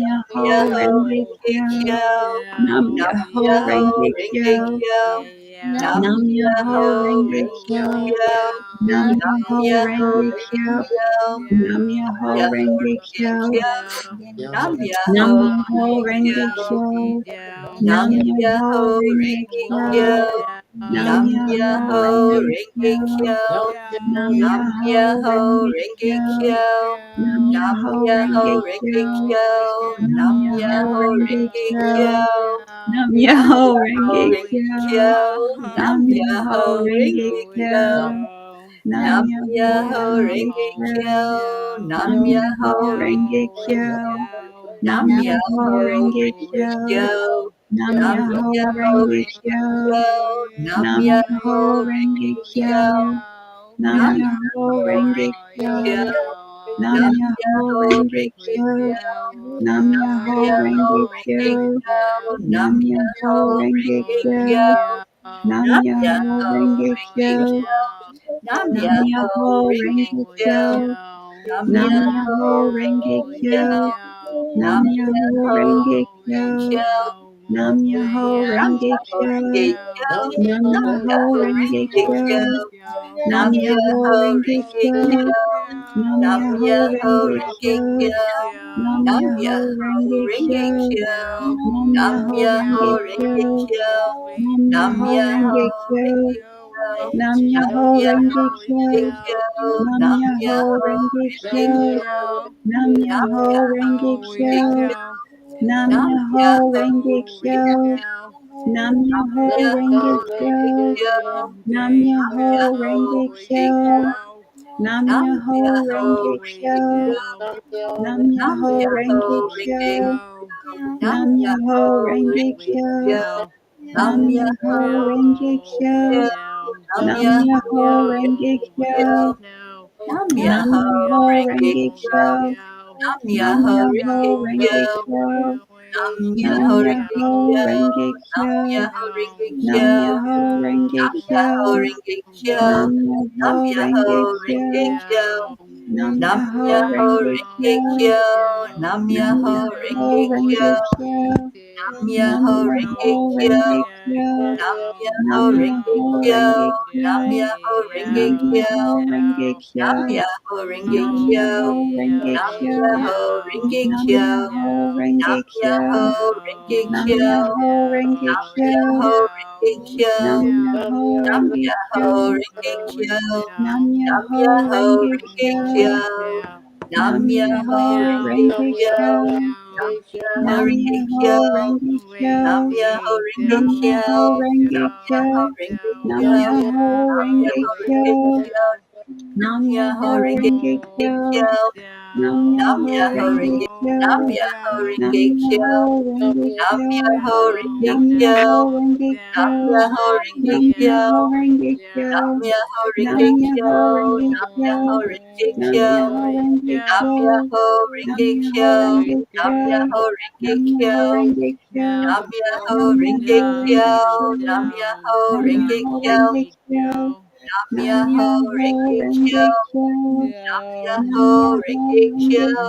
Nam Nam Myoho Myoho Renge Renge Kyo. Kyo. Nam Nam Myoho Myoho Renge Renge Kyo. Kyo. Nam Nam Myoho Myoho Renge Renge Kyo. Kyo. Nam Nam Myoho Myoho Renge Renge Kyo. Kyo. Nam Nam Myoho Myoho Renge Renge Kyo. Kyo. Nam Nam Myoho Myoho Renge Renge Kyo. Kyo. Nam Nam Myoho Myoho Renge Renge Kyo. Kyo. Nam Nam Myoho Myoho Renge Renge Kyo. Kyo. Nam Nam Myoho Myoho Renge Renge Kyo. Kyo. Nam Nam Myoho Myoho Renge Renge Kyo. Kyo. Nam Nam Myoho Myoho Renge Renge Kyo. Kyo. Nam Nam Myoho Myoho Renge Renge Kyo. Kyo. Nam Nam Myoho Myoho Renge Renge Kyo. Kyo. Nam Nam Myoho Myoho Renge Renge Kyo. Kyo. Nam Nam Myoho Myoho Renge Renge Kyo. Kyo. Nam Nam Myoho Myoho Renge Renge Kyo. Kyo, Nam Nam Myoho Myoho Renge Renge Kyo. Kyo, Nam Nam Myoho Myoho Renge Renge Kyo. Kyo, Nam Nam Myoho Myoho Renge Renge Kyo. Kyo, Nam Nam Myoho Myoho Renge Renge Kyo. Kyo, Nam Nam Myoho Myoho Renge Renge Kyo. Kyo, Nam Nam Myoho Myoho Renge Renge Kyo. Kyo, Nam Nam Myoho Myoho Renge Renge Kyo, Kyo. Nam Nam Myoho Myoho Renge Renge Kyo. Kyo, Nam Nam Myoho Myoho Renge Kyo. Renge Kyo, Nam Myoho Nam Renge Myoho Kyo. Renge Kyo, Nam Nam Myoho Myoho Renge Renge Kyo. Kyo, Nam Nam Myoho Myoho Renge Renge Kyo. Kyo, Nam Nam Myoho Myoho Renge Renge Kyo. Kyo, Nam Nam Myoho Myoho Renge Renge Kyo. Kyo, Nam Nam Myoho Myoho Renge Renge Kyo. Kyo, Nam Nam Myoho Myoho Renge Kyo. Renge Kyo, Nam Nam Myoho Myoho Renge Kyo. Renge Kyo, Nam Nam Myoho Myoho Renge Renge Kyo. Kyo, Nam Nam Myoho Myoho Renge Kyo. Renge Kyo, Nam Nam Myoho Myoho Renge Kyo. Renge Kyo, Nam Nam Myoho Myoho Renge Kyo. Renge Kyo, Nam Nam Myoho Myoho Renge Renge Kyo. Kyo, Nam Nam Myoho Myoho Renge Renge Kyo. Kyo, Nam Nam Myoho Myoho Renge Renge Kyo. Kyo, Nam Nam Myoho Myoho Renge Renge Kyo. Kyo, Nam Nam Myoho Myoho Renge Renge Kyo. Kyo, Nam Nam Myoho Myoho Renge Renge Kyo. Kyo, Nam Nam Myoho Myoho Renge Renge Kyo, Kyo. Nam Nam Myoho Myoho Renge Renge Kyo, Kyo. Nam Nam Myoho Renge Myoho Kyo, Renge Nam Kyo. Myoho Renge Nam Kyo, Myoho Renge Nam Kyo. Myoho Renge Kyo, Nam Myoho Nam Myoho Renge Renge Kyo. Kyo, Nam Nam Myoho Myoho Renge Renge Kyo. Kyo, Nam Nam Myoho Myoho Renge Kyo, Renge Kyo. Nam Nam Myoho Renge Myoho Kyo, Renge Kyo. Nam Myoho Nam Renge Myoho Kyo, Renge Nam Kyo. Myoho Renge Nam Kyo, Myoho Renge Kyo. Nam Myoho Renge Nam Kyo, Myoho Renge Nam Kyo. Myoho Renge Nam Kyo, Myoho Renge Nam Kyo. Myoho Renge Nam Kyo, Myoho Renge Nam Kyo. Myoho Renge Kyo, Nam Myoho Nam Renge Myoho Kyo. Renge Kyo, Nam Nam Myoho Myoho Renge Renge Kyo. Kyo, Nam Nam Myoho Myoho Renge Renge Kyo, Kyo. Nam Myoho Nam Renge Myoho Kyo, Renge Kyo. Nam Myoho Renge Nam Kyo, Myoho Renge Nam Kyo. Myoho Renge Nam Kyo, Myoho Nam Renge Myoho Kyo. Renge Kyo, Nam Nam Myoho Myoho Renge Renge Kyo. Kyo, Nam Nam Myoho Myoho Renge Renge, Kyo. Nam Myoho Nam Renge Kyo, Myoho Renge Nam Kyo. Myoho Renge Nam Kyo, Myoho Renge Kyo. Nam Myoho Renge Nam Kyo, Myoho Renge Kyo. Nam Myoho Nam Renge Kyo, Myoho Renge Nam Kyo. Myoho Renge Nam Kyo, Myoho Renge Nam Kyo. Myoho Nam Renge Myoho Kyo, Renge Nam Kyo. Myoho Renge Nam Kyo, Myoho Renge Kyo. Nam Myoho Nam Renge Myoho Kyo, Renge Kyo. Nam Myoho Nam Renge Myoho Kyo, Renge Kyo. Nam Nam Myoho Myoho Renge Renge Kyo, Kyo. Nam Nam Myoho Myoho Renge Renge Kyo, Kyo.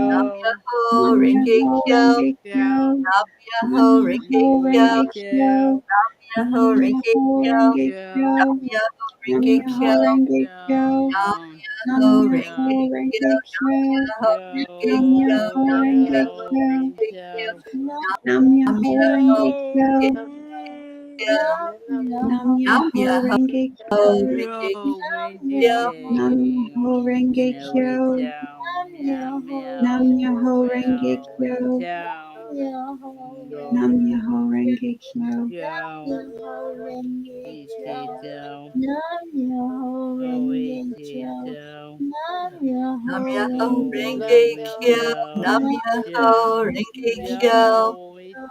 Nam Myoho Nam Renge Myoho Kyo, Renge Kyo. Nam Nam Myoho Renge Myoho Kyo, Renge Kyo. Nam Nam Myoho Renge Myoho Kyo, Renge Kyo. Nam Myoho Nam Renge Myoho Kyo, Renge Kyo. Nam Nam Myoho Myoho Renge Kyo, Renge Kyo. Nam Myoho Nam Renge Myoho Kyo, Nam Renge Myoho Kyo. Renge Kyo, Nam Nam Myoho Myoho Renge Kyo. Renge Kyo, Nam Nam Myoho Myoho Renge Kyo. Renge Kyo, Nam Myoho Renge Kyo. Nam Myoho Renge Kyo. Nam Myoho Renge Kyo. Nam Myoho Renge Kyo, Nam Myoho Renge Kyo,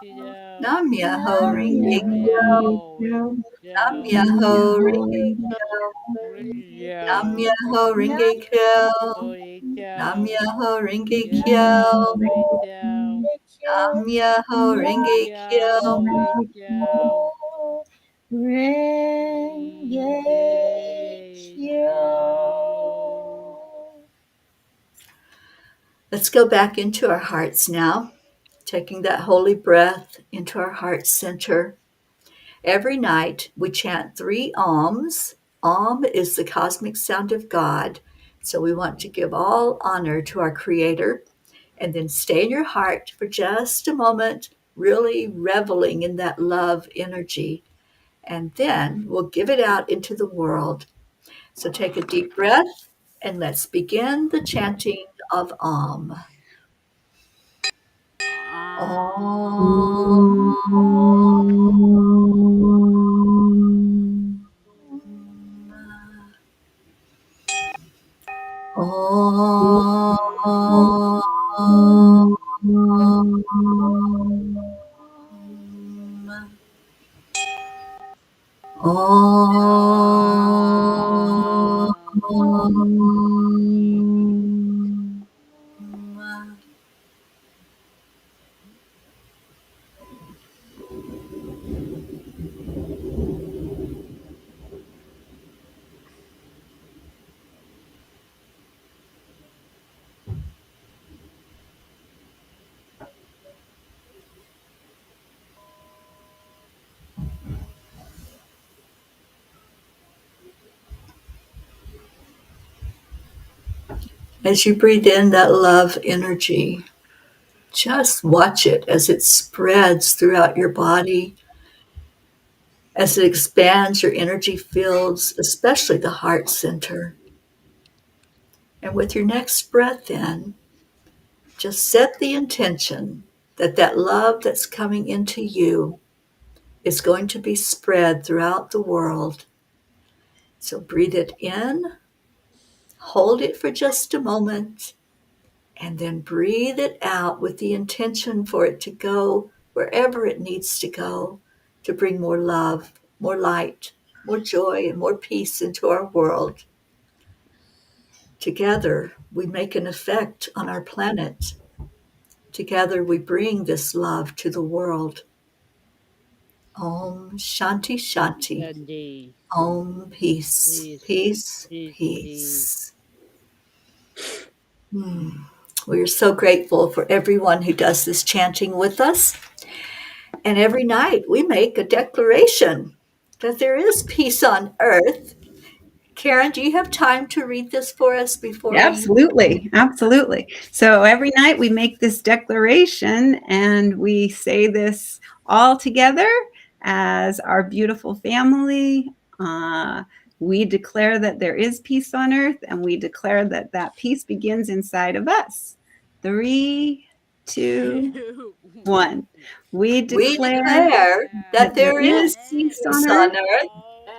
Nam Myoho Nam Renge Myoho Kyo, Renge Kyo. Nam Nam Myoho Myoho Renge Renge Kyo, Nam Myoho Renge Kyo, Nam Myoho Renge Nam Kyo, Myoho Renge Kyo. Nam Myoho Renge Kyo. Renge Kyo. Renge Kyo. Let's go back into our hearts now, taking that holy breath into our heart center. Every night we chant 3 Oms. Om is the cosmic sound of God. So we want to give all honor to our Creator and then stay in your heart for just a moment, really reveling in that love energy. And then we'll give it out into the world. So take a deep breath and let's begin the chanting of Om. Om. Om. Om. As you breathe in that love energy, just watch it as it spreads throughout your body, as it expands your energy fields, especially the heart center. And with your next breath in, just set the intention that that love that's coming into you is going to be spread throughout the world. So breathe it in, hold it for just a moment, and then breathe it out with the intention for it to go wherever it needs to go to bring more love, more light, more joy, and more peace into our world. Together, we make an effect on our planet. Together, we bring this love to the world. Om Shanti Shanti. Indeed. Om Peace. Peace, Peace. peace, peace. Peace. We are so grateful for everyone who does this chanting with us. And every night we make a declaration that there is peace on earth. Karen, do you have time to read this for us before we? Absolutely, absolutely. So every night we make this declaration and we say this all together as our beautiful family. We declare that there is peace on earth, and we declare that that peace begins inside of us. 3, 2, 1. We We declare declare that that there there is is peace on peace earth, on earth,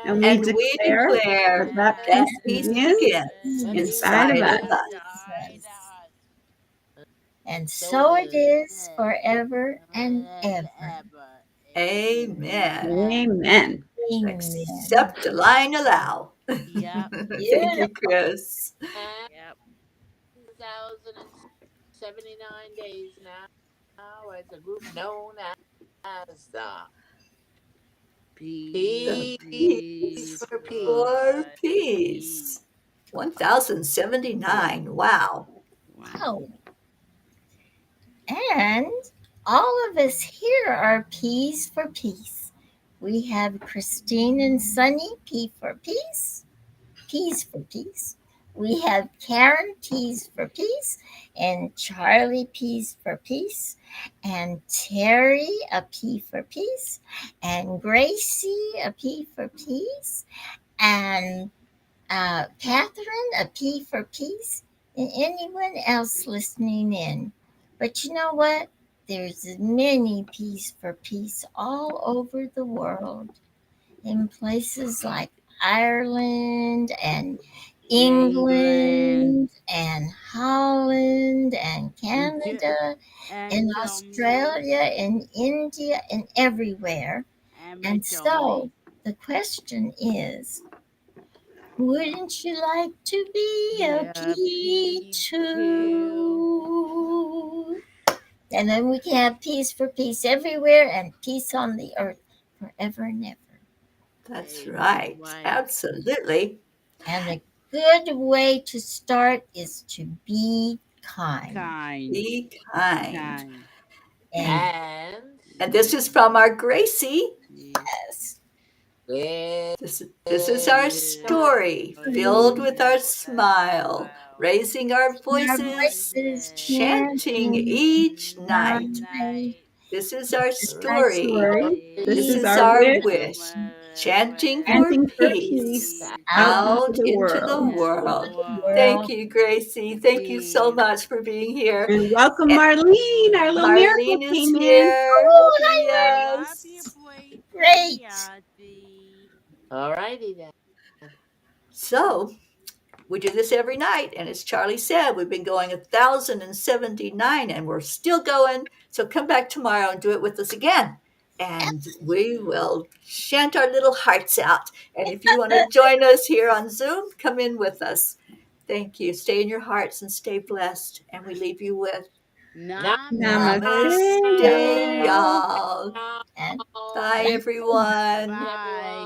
and we and we declare that declare that that peace peace begins begins inside of inside us. of us. And so it is forever and ever. Amen. Amen. Amen. Accept, align, allow. Yep, Thank you, Beautiful. Chris. yep. 1,079 days now as a group known as the Peace, The Peace peace peace, for Peace. for for peace. peace. 1079. Wow. Wow. Oh, and all of us here are P's for peace. We have Christine and Sunny, P for peace, P's for peace. We have Karen, P's for peace, and Charlie, P's for peace, and Teri, a P for peace, and Gracie, a P for peace, and Catherine, a P for peace, and anyone else listening in. But you know what? There's many P's for peace all over the world, in places like Ireland and England England and Holland and and, Ge- Canada and and Germany Australia and India and everywhere. and And Germany. so the question is, wouldn't you like to be a Yeah, P P too. too? And then we can have peace for peace everywhere and peace on the earth forever and ever. That's That's right. right. Absolutely. And a good way to start is to be kind. Kind, Be kind. kind. And And And this is from our Gracie. Yes. yes, this This is our story filled with our smile, raising our our voices, voices chanting chanting each night. night. This is our Our story. story. This This is is our our wish, wish, chanting for chanting for peace peace out into out the into the world. world. Thank World. you, Gracie. Thank you so much for being here. And welcome, And Marlene. Our little miracle Marlene is came in. here. Oh, hi, I love you, Yes. boyfriend, great. Yahtzee. all righty then. So we do this every night. And as Charlie said, we've been going 1,079 and we're still going. So come back tomorrow and do it with us again. and we will chant our little hearts out. And if you want to join us here on Zoom, come in with us. Thank you. Stay in your hearts and stay blessed. And we leave you with Nam Namaste, Namaste, y'all. y'all. And Bye, everyone. Bye.